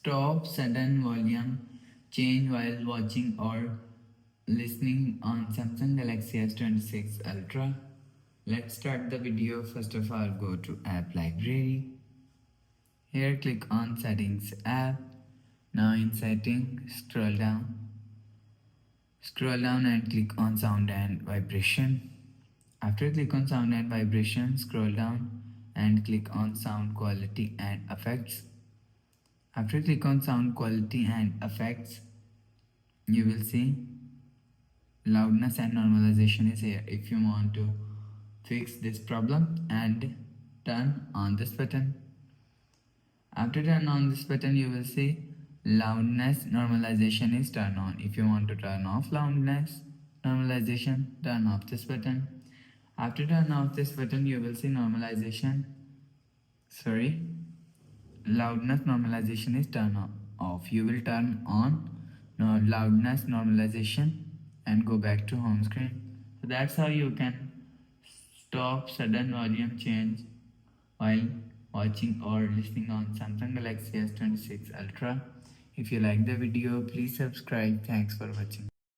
Stop sudden volume change while watching or listening on Samsung Galaxy S26 Ultra. Let's start the video. First of all, go to App Library. Here click on Settings app. Now in Settings, scroll down. Scroll down and click on Sound and Vibration. After click on Sound and Vibration, scroll down and click on Sound Quality and Effects. After click on Sound Quality and Effects, you will see loudness and normalization is here. If you want to fix this problem, and turn on this button. After turn on this button, you will see loudness normalization is turned on. If you want to turn off loudness normalization, turn off this button. After turn off this button, you will see loudness normalization is turned off. You will turn on loudness normalization and go back to home screen. So that's how you can stop sudden volume change while watching or listening on Samsung Galaxy S26 Ultra. If you like the video, please subscribe. Thanks for watching.